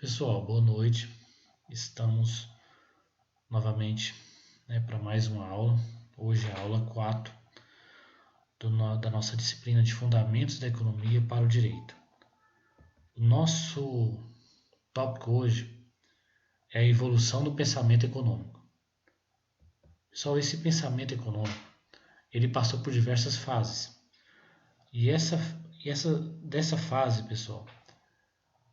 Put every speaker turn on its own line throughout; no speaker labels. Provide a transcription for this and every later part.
Pessoal, boa noite. Estamos novamente, para mais uma aula. Hoje é a aula 4 da nossa disciplina de Fundamentos da Economia para o Direito. O nosso tópico hoje é a evolução do pensamento econômico. Pessoal, esse pensamento econômico ele passou por diversas fases. E dessa fase, pessoal,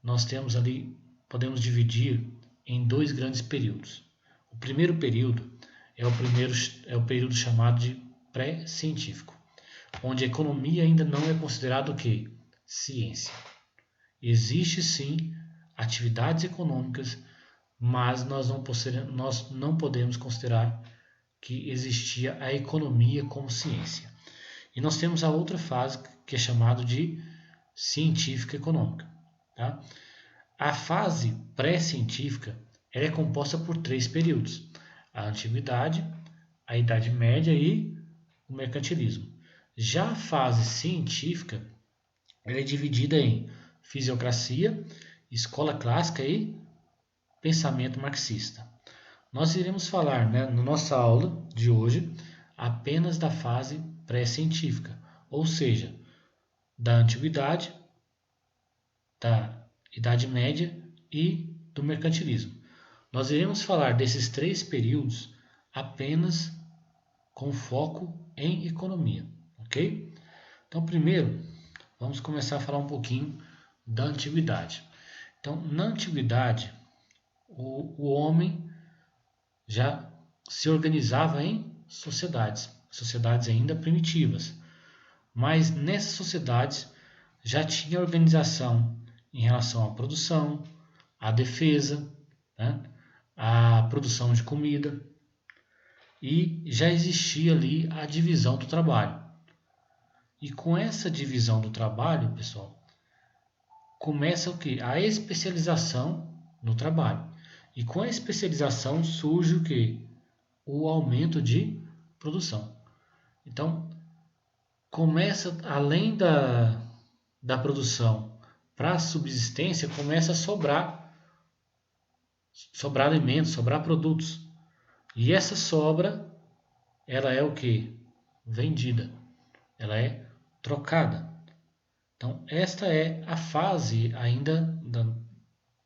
nós temos ali, podemos dividir em dois grandes períodos. O primeiro período é o período chamado de pré-científico, onde a economia ainda não é considerada o quê? Ciência. Existe sim atividades econômicas, mas nós não podemos considerar que existia a economia como ciência. E nós temos a outra fase que é chamada de científica econômica. Tá? A fase pré-científica é composta por três períodos: a Antiguidade, a Idade Média e o Mercantilismo. Já a fase científica ela é dividida em fisiocracia, escola clássica e pensamento marxista. Nós iremos falar, na nossa aula de hoje, apenas da fase pré-científica, ou seja, da Antiguidade, da Idade Média e do Mercantilismo. Nós iremos falar desses três períodos apenas com foco em economia, ok? Então, primeiro, vamos começar a falar um pouquinho da Antiguidade. Então, na Antiguidade, o homem já se organizava em sociedades ainda primitivas, mas nessas sociedades já tinha organização em relação à produção, à defesa, né, à produção de comida, e já existia ali a divisão do trabalho. E com essa divisão do trabalho, pessoal, começa o que? A especialização no trabalho. E com a especialização surge o que? O aumento de produção. Então, começa, além da produção para a subsistência, começa a sobrar alimentos, sobrar produtos. E essa sobra, ela é o que? Vendida. Ela é trocada. Então, esta é a fase ainda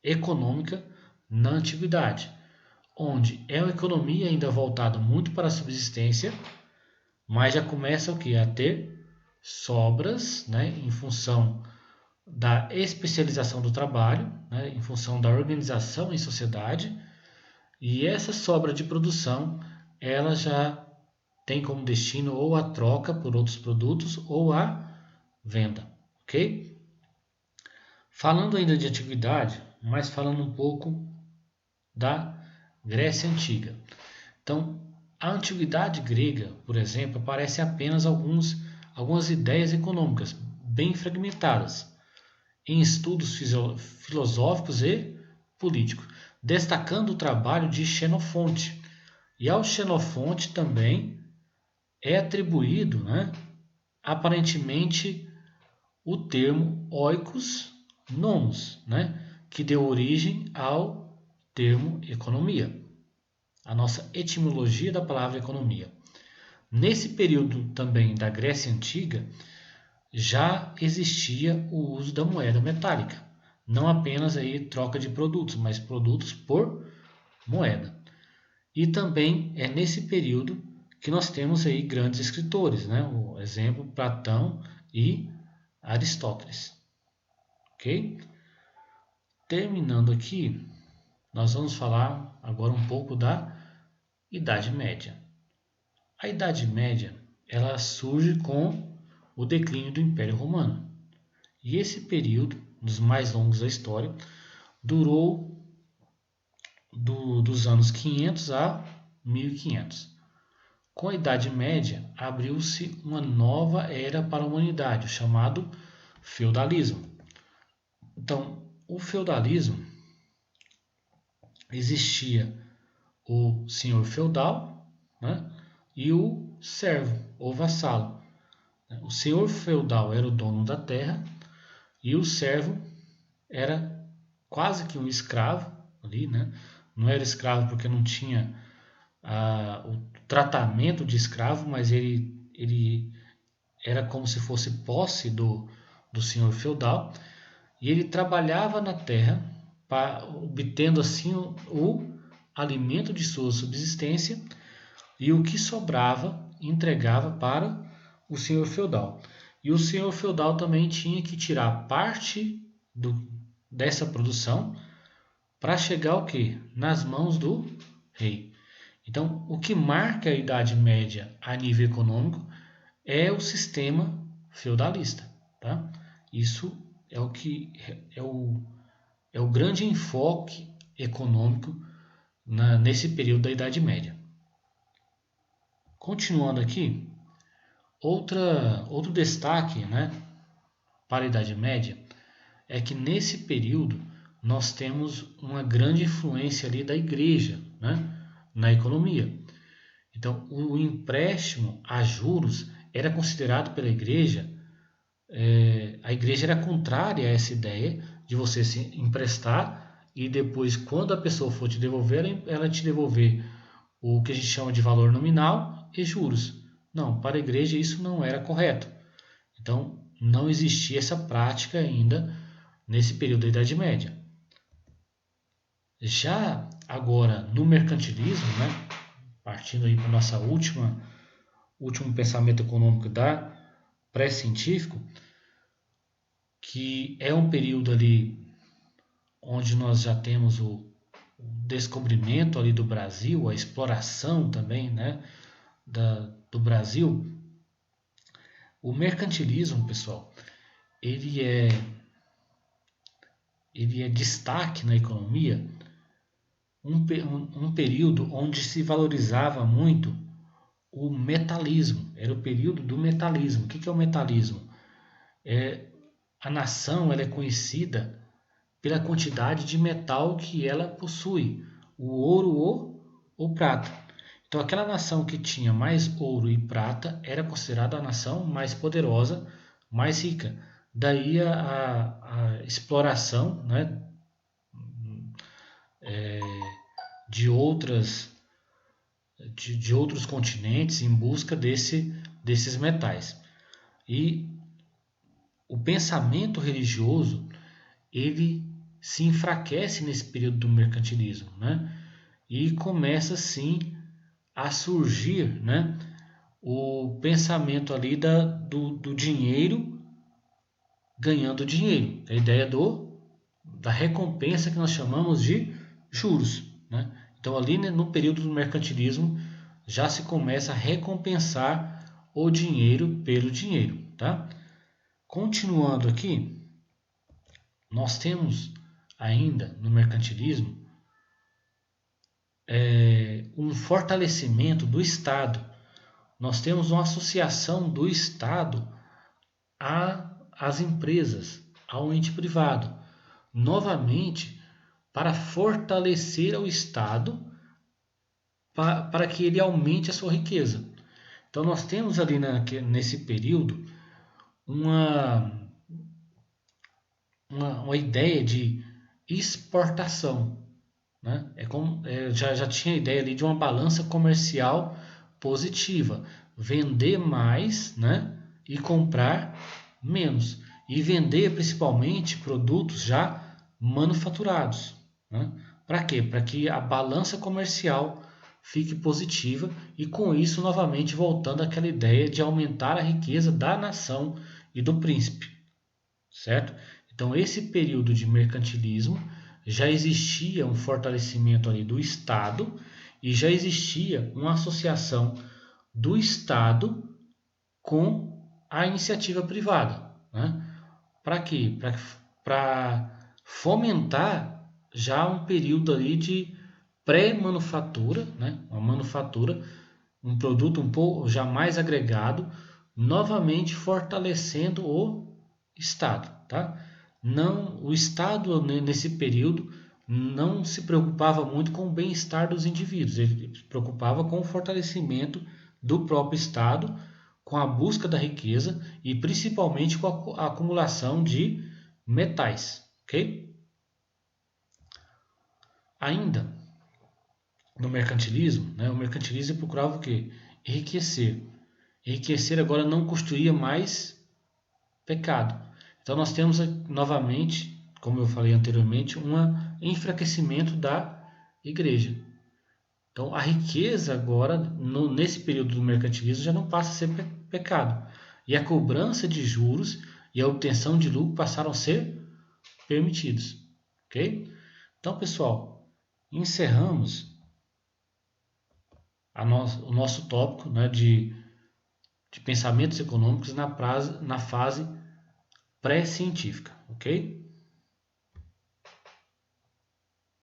econômica na antiguidade, onde é uma economia ainda voltada muito para a subsistência, mas já começa o que? A ter sobras, em função da especialização do trabalho, em função da organização em sociedade, e essa sobra de produção ela já tem como destino ou a troca por outros produtos ou a venda, ok? Falando ainda de antiguidade, mas falando um pouco da Grécia Antiga. Então, a antiguidade grega, por exemplo, aparece apenas algumas ideias econômicas bem fragmentadas em estudos filosóficos e políticos, destacando o trabalho de Xenofonte. E ao Xenofonte também é atribuído, aparentemente, o termo oikos nomos, que deu origem ao termo economia, a nossa etimologia da palavra economia. Nesse período também da Grécia Antiga, já existia o uso da moeda metálica, não apenas aí troca de produtos, mas produtos por moeda. E também é nesse período que nós temos aí grandes escritores, o exemplo Platão e Aristóteles. Ok? Terminando aqui, nós vamos falar agora um pouco da Idade Média. A Idade Média ela surge com o declínio do Império Romano. E esse período, dos mais longos da história, durou dos anos 500 a 1500. Com a Idade Média, abriu-se uma nova era para a humanidade, o chamado feudalismo. Então, o feudalismo existia o senhor feudal, e o servo ou vassalo. O senhor feudal era o dono da terra e o servo era quase que um escravo ali, né? Não era escravo porque não tinha o tratamento de escravo, mas ele era como se fosse posse do senhor feudal, e ele trabalhava na terra, obtendo assim o alimento de sua subsistência, e o que sobrava entregava para o senhor feudal. E o senhor feudal também tinha que tirar parte dessa produção para chegar o quê? Nas mãos do rei. Então, o que marca a Idade Média a nível econômico é o sistema feudalista. Tá? Isso é o que é o grande enfoque econômico nesse período da Idade Média. Continuando aqui, outro destaque, né, para a Idade Média é que nesse período nós temos uma grande influência ali da igreja, né, na economia. Então, o empréstimo a juros era considerado pela igreja, a igreja era contrária a essa ideia de você se emprestar e depois, quando a pessoa for te devolver, ela te devolver o que a gente chama de valor nominal e juros. Não, para a igreja isso não era correto. Então, não existia essa prática ainda nesse período da Idade Média. Já agora, no mercantilismo, né, partindo aí para o nosso último pensamento econômico da pré-científico, que é um período ali onde nós já temos o descobrimento ali do Brasil, a exploração também, né, do Brasil. O mercantilismo, pessoal, ele é destaque na economia, um período onde se valorizava muito o metalismo. Era o período do metalismo. O que é o metalismo? A nação ela é conhecida pela quantidade de metal que ela possui, o ouro ou o prata. Então, aquela nação que tinha mais ouro e prata era considerada a nação mais poderosa, mais rica. Daí a exploração, né, de outros continentes em busca desses metais. E o pensamento religioso ele se enfraquece nesse período do mercantilismo, né? E começa sim a surgir, né, o pensamento ali do dinheiro ganhando dinheiro, a ideia da recompensa que nós chamamos de juros, né? Então ali, né, no período do mercantilismo já se começa a recompensar o dinheiro pelo dinheiro, tá? Continuando aqui, nós temos ainda no mercantilismo um fortalecimento do Estado. Nós temos uma associação do Estado às empresas, ao ente privado. Novamente, para fortalecer o Estado para que ele aumente a sua riqueza. Então nós temos ali nesse período uma ideia de exportação. Né? Já tinha a ideia ali de uma balança comercial positiva. Vender mais, né? E comprar menos. E vender principalmente produtos já manufaturados. Né? Para quê? Para que a balança comercial fique positiva e com isso novamente voltando àquela ideia de aumentar a riqueza da nação e do príncipe. Certo? Então esse período de mercantilismo já existia um fortalecimento ali do Estado e já existia uma associação do Estado com a iniciativa privada. Né? Para quê? Para fomentar já um período ali de pré-manufatura, né? Uma manufatura, um produto um pouco já mais agregado, novamente fortalecendo o Estado. Tá? Não, o Estado nesse período não se preocupava muito com o bem-estar dos indivíduos, ele se preocupava com o fortalecimento do próprio Estado, com a busca da riqueza e principalmente com a acumulação de metais, ok? Ainda no mercantilismo, né, o mercantilismo procurava o quê? Enriquecer. Enriquecer agora não construía mais pecado. Então nós temos novamente, como eu falei anteriormente, um enfraquecimento da igreja. Então a riqueza agora, nesse período do mercantilismo, já não passa a ser pecado. E a cobrança de juros e a obtenção de lucro passaram a ser permitidos. Ok? Então, pessoal, encerramos o nosso tópico, né, de pensamentos econômicos na fase pré-científica. Ok?